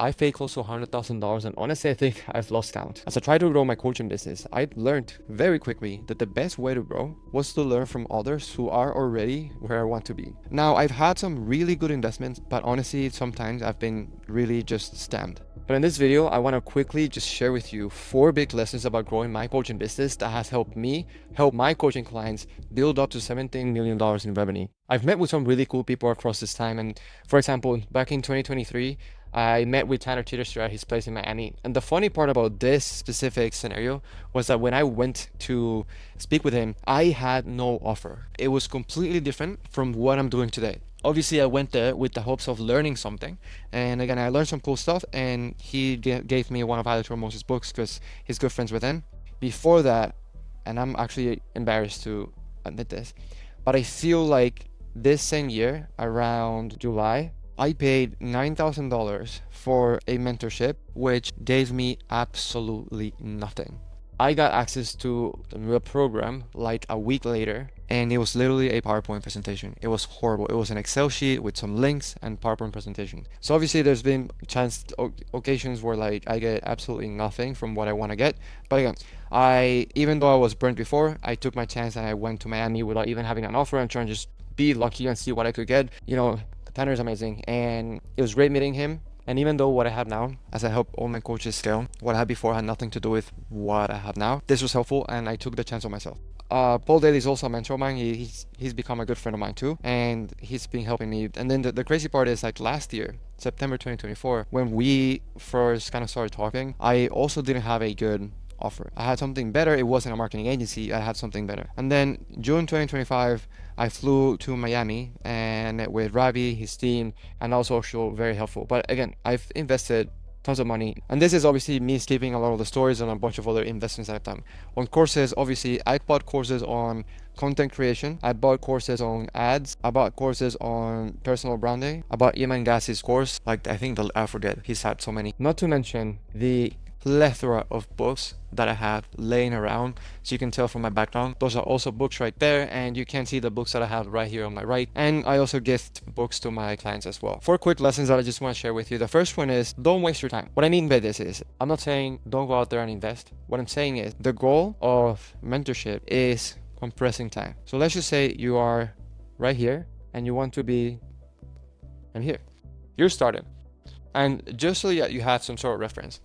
I paid close to $100,000, and honestly, I think I've lost count. As I try to grow my coaching business, I learned very quickly that the best way to grow was to learn from others who are already where I want to be. Now, I've had some really good investments, but honestly, sometimes I've been really just scammed. But in this video, I want to quickly just share with you 4 big lessons about growing my coaching business that has helped me help my coaching clients build up to $17 million in revenue. I've met with some really cool people across this time, and for example, back in 2023, I met with Tanner Chittister at his place in Miami. And the funny part about this specific scenario was that when I went to speak with him, I had no offer. It was completely different from what I'm doing today. Obviously, I went there with the hopes of learning something. And again, I learned some cool stuff, and he gave me one of Alex Ramos's books because he's good friends with him. Before that, and I'm actually embarrassed to admit this, but I feel like this same year, around July, I paid $9,000 for a mentorship, which gave me absolutely nothing. I got access to the program like a week later, and it was literally a PowerPoint presentation. It was horrible. It was an Excel sheet with some links and PowerPoint presentation. So obviously there's been occasions where like I get absolutely nothing from what I want to get. But again, even though I was burnt before, I took my chance and I went to Miami without even having an offer and trying to just be lucky and see what I could get. You know, Tanner is amazing, and it was great meeting him. And even though what I have now, as I help all my coaches scale, what I had before had nothing to do with what I have now, this was helpful, and I took the chance on myself. Paul Daly is also a mentor of mine. He's become a good friend of mine too, and he's been helping me. And then the crazy part is, like, last year, September 2024, when we first kind of started talking, I also didn't have a good offer. I had something better. It wasn't a marketing agency. I had something better. And then June 2025, I flew to Miami and with Ravi, his team, and also very helpful. But again, I've invested tons of money, and this is obviously me skipping a lot of the stories and a bunch of other investments that I've done on courses. Obviously, I bought courses on content creation, I bought courses on ads, I bought courses on personal branding, I bought Iman Gassi's course. Like, I think I forget, he's had so many. Not to mention the plethora of books that I have laying around. So you can tell from my background, those are also books right there, and you can see the books that I have right here on my right. And I also gift books to my clients as well. 4 quick lessons that I just want to share with you. The first one is, don't waste your time. What I mean by this is, I'm not saying don't go out there and invest. What I'm saying is, the goal of mentorship is compressing time. So let's just say you are right here and you want to be here. You're starting, and just so that you have some sort of reference,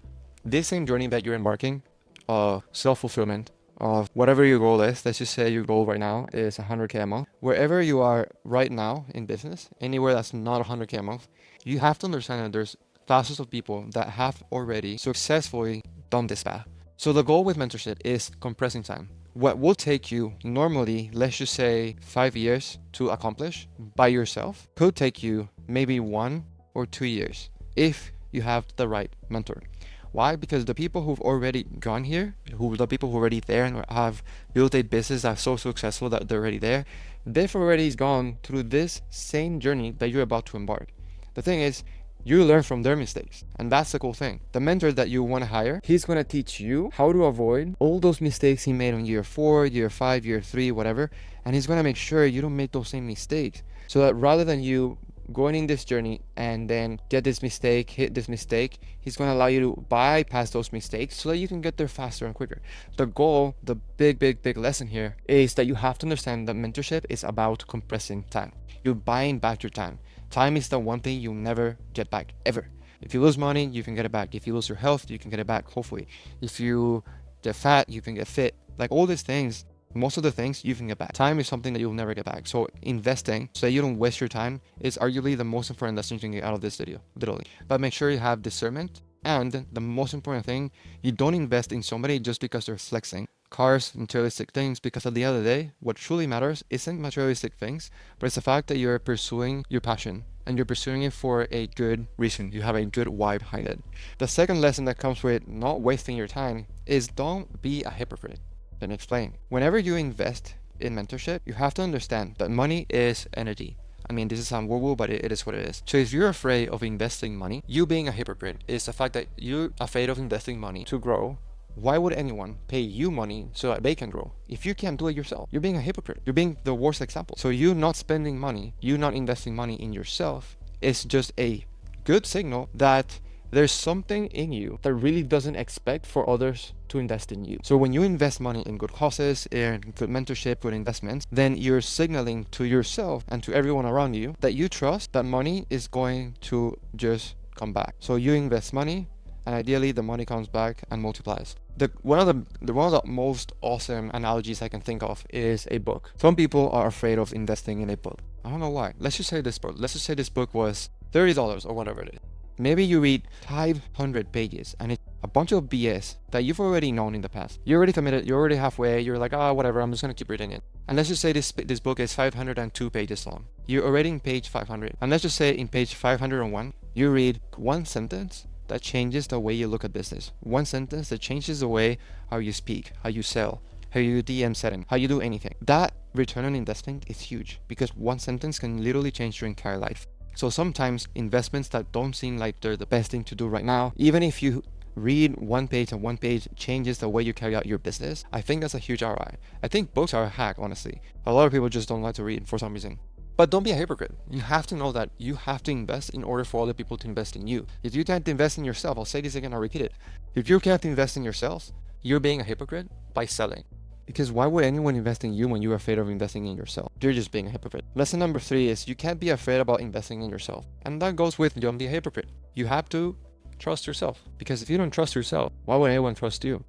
this same journey that you're embarking of self-fulfillment, of whatever your goal is, let's just say your goal right now is 100K a month. Wherever you are right now in business, anywhere that's not 100K a month, you have to understand that there's thousands of people that have already successfully done this path. So the goal with mentorship is compressing time. What will take you normally, let's just say 5 years to accomplish by yourself, could take you maybe 1 or 2 years if you have the right mentor. Why? Because the people who've already gone here, the people who are already there and have built a business that's so successful that they're already there, they've already gone through this same journey that you're about to embark. The thing is, you learn from their mistakes, and that's the cool thing. The mentor that you want to hire, he's going to teach you how to avoid all those mistakes he made on year 4, year 5, year 3, whatever, and he's going to make sure you don't make those same mistakes. So that rather than you going in this journey and then get this mistake, hit this mistake, he's going to allow you to bypass those mistakes so that you can get there faster and quicker. The goal, the big lesson here is that you have to understand that mentorship is about compressing time. You're buying back your time. Time is the one thing you'll never get back, ever. If you lose money, you can get it back. If you lose your health, you can get it back, hopefully. If you get fat, you can get fit. Like, all these things, most of the things you can get back. Time is something that you'll never get back. So investing so that you don't waste your time is arguably the most important lesson you can get out of this video, literally. But make sure you have discernment, and the most important thing, you don't invest in somebody just because they're flexing cars, materialistic things, because at the end of the day, what truly matters isn't materialistic things, but it's the fact that you're pursuing your passion and you're pursuing it for a good reason. You have a good why behind it. The second lesson that comes with not wasting your time is, don't be a hypocrite. Let me explain. Whenever you invest in mentorship, you have to understand that money is energy. I mean, this is some woo-woo, but it is what it is. So if you're afraid of investing money, you being a hypocrite is the fact that you're afraid of investing money to grow. Why would anyone pay you money so that they can grow? If you can't do it yourself, you're being a hypocrite. You're being the worst example. So you not spending money, you not investing money in yourself is just a good signal that There's something in you that really doesn't expect for others to invest in you. So when you invest money in good causes, in good mentorship, good investments, then you're signaling to yourself and to everyone around you that you trust that money is going to just come back. So you invest money, and ideally the money comes back and multiplies. One of the most awesome analogies I can think of is a book. Some people are afraid of investing in a book. I don't know why. Let's just say this book was $30 or whatever it is. Maybe you read 500 pages and it's a bunch of BS that you've already known in the past. You're already committed, you're already halfway, you're like, whatever, I'm just gonna keep reading it. And let's just say this book is 502 pages long. You're already in page 500. And let's just say in page 501, you read one sentence that changes the way you look at business. One sentence that changes the way how you speak, how you sell, how you DM setting, how you do anything. That return on investment is huge because one sentence can literally change your entire life. So sometimes investments that don't seem like they're the best thing to do right now, even if you read one page and one page changes the way you carry out your business, I think that's a huge ROI. I think books are a hack, honestly. A lot of people just don't like to read for some reason. But don't be a hypocrite. You have to know that you have to invest in order for other people to invest in you. If you can't invest in yourself, I'll say this again, I'll repeat it. If you can't invest in yourself, you're being a hypocrite by selling. Because why would anyone invest in you when you're afraid of investing in yourself? You're just being a hypocrite. Lesson number 3 is you can't be afraid about investing in yourself. And that goes with don't be a hypocrite. You have to trust yourself. Because if you don't trust yourself, why would anyone trust you?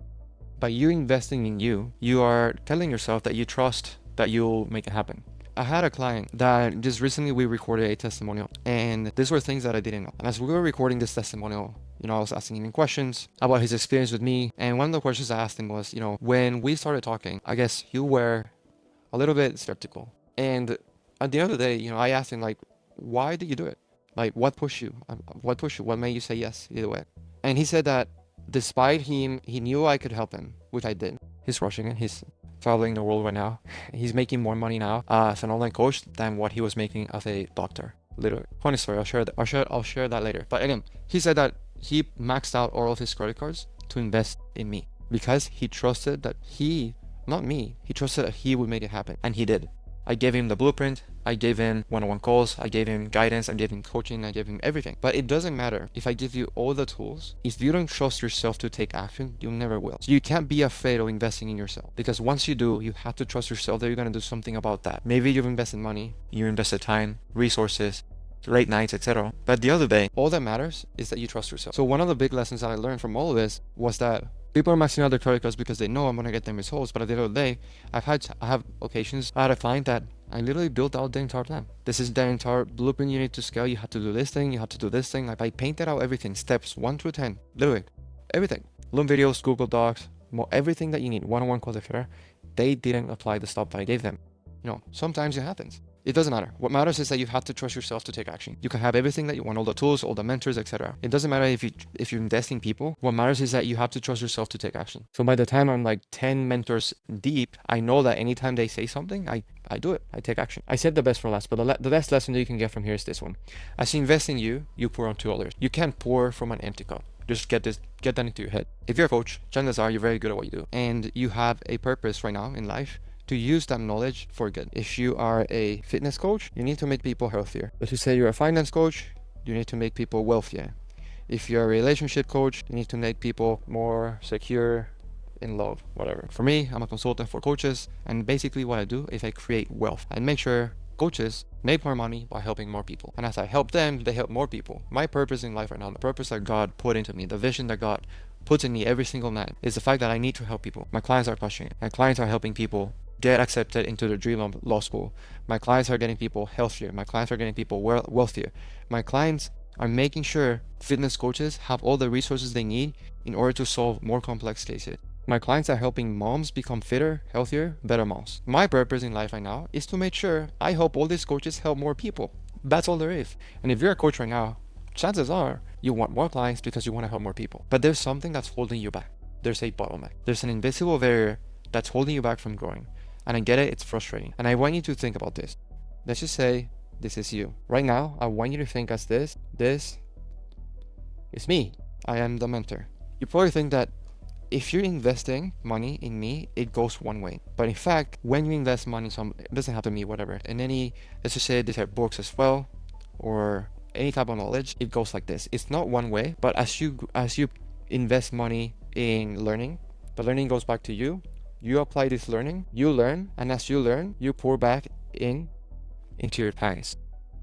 By you investing in you, you are telling yourself that you trust that you'll make it happen. I had a client that just recently we recorded a testimonial, and these were things that I didn't know. And as we were recording this testimonial, I was asking him questions about his experience with me. And one of the questions I asked him was, when we started talking, I guess you were a little bit skeptical. And at the end of the day, I asked him, like, why did you do it? Like, what pushed you? What pushed you? What made you say yes either way? And he said that despite him, he knew I could help him, which I did. He's crushing it. He's traveling the world right now. He's making more money now as an online coach than what he was making as a doctor. Literally. Funny story. I'll share that later. But again, he said that he maxed out all of his credit cards to invest in me because he trusted that he trusted that he would make it happen, and he did. I gave him the blueprint, I gave him one-on-one calls, I gave him guidance, I gave him coaching, I gave him everything. But it doesn't matter if I give you all the tools. If you don't trust yourself to take action, you never will. So you can't be afraid of investing in yourself, because once you do, you have to trust yourself that you're going to do something about that. Maybe you've invested money, you invested time, resources, late nights, etc. But at the other day, all that matters is that you trust yourself. So one of the big lessons that I learned from all of this was that people are maxing out their credit cards because they know I'm going to get them results. But at the end of the day, I have occasions I had a client that I literally built out the entire plan. This is the entire blueprint you need to scale. You have to do this thing. You have to do this thing. Like I painted out everything, steps 1 through 10, literally everything. Loom videos, Google Docs, everything that you need, one-on-one calls, etc. They didn't apply the stuff that I gave them. Sometimes it happens. It doesn't matter. What matters is that you have to trust yourself to take action. You can have everything that you want, all the tools, all the mentors, etc. It doesn't matter if you invest in people. What matters is that you have to trust yourself to take action. So by the time I'm like 10 mentors deep, I know that anytime they say something, I do it. I take action. I said the best for last, but the best lesson that you can get from here is this one. As you invest in you, you pour onto others. You can't pour from an empty cup. Just get that into your head. If you're a coach, chances are you're very good at what you do. And you have a purpose right now in life to use that knowledge for good. If you are a fitness coach, you need to make people healthier. But to say you're a finance coach, you need to make people wealthier. If you're a relationship coach, you need to make people more secure, in love, whatever. For me, I'm a consultant for coaches, and basically what I do is I create wealth. I make sure coaches make more money by helping more people. And as I help them, they help more people. My purpose in life right now, the purpose that God put into me, the vision that God puts in me every single night, is the fact that I need to help people. My clients are crushing it. My clients are helping people get accepted into their dream law school. My clients are getting people healthier. My clients are getting people wealthier. My clients are making sure fitness coaches have all the resources they need in order to solve more complex cases. My clients are helping moms become fitter, healthier, better moms. My purpose in life right now is to make sure I help all these coaches help more people. That's all there is. And if you're a coach right now, chances are you want more clients because you want to help more people. But there's something that's holding you back. There's a bottleneck. There's an invisible barrier that's holding you back from growing. And I get it, it's frustrating. And I want you to think about this. Let's just say this is you. Right now, I want you to think as this is me. I am the mentor. You probably think that if you're investing money in me, it goes one way. But in fact, when you invest money in it doesn't have to be whatever. In let's just say these are books as well, or any type of knowledge, it goes like this. It's not one way, but as you invest money in learning, the learning goes back to you. You apply this learning, you learn, and as you learn, you pour back into your clients.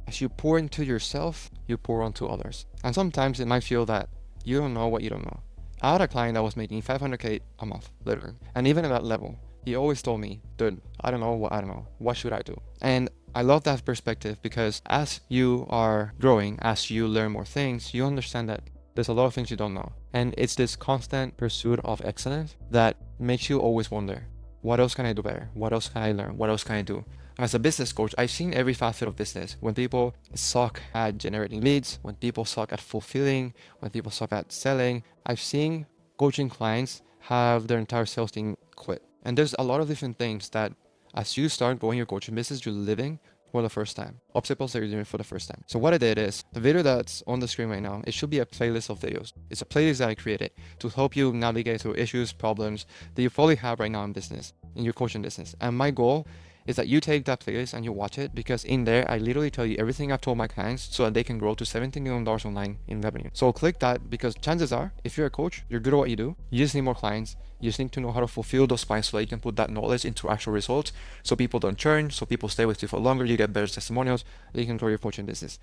As you pour into yourself, you pour onto others. And sometimes it might feel that you don't know what you don't know. I had a client that was making 500K a month, literally. And even at that level, he always told me, dude, I don't know. What should I do? And I love that perspective, because as you are growing, as you learn more things, you understand that there's a lot of things you don't know. And it's this constant pursuit of excellence that makes you always wonder, what else can I do better? What else can I learn? What else can I do? As a business coach, I've seen every facet of business. When people suck at generating leads, when people suck at fulfilling, when people suck at selling, I've seen coaching clients have their entire sales team quit. And there's a lot of different things that as you start growing your coaching business, you're living for the first time. Obstacles that you're doing for the first time. So what I did is, the video that's on the screen right now, it should be a playlist of videos. It's a playlist that I created to help you navigate through issues, problems that you probably have right now in business, in your coaching business. And my goal is that you take that playlist and you watch it, because in there, I literally tell you everything I've told my clients so that they can grow to $17 million online in revenue. So click that, because chances are, if you're a coach, you're good at what you do. You just need more clients. You just need to know how to fulfill those clients so that you can put that knowledge into actual results, so people don't churn, so people stay with you for longer, you get better testimonials, you can grow your coaching business.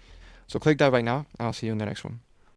So click that right now, and I'll see you in the next one.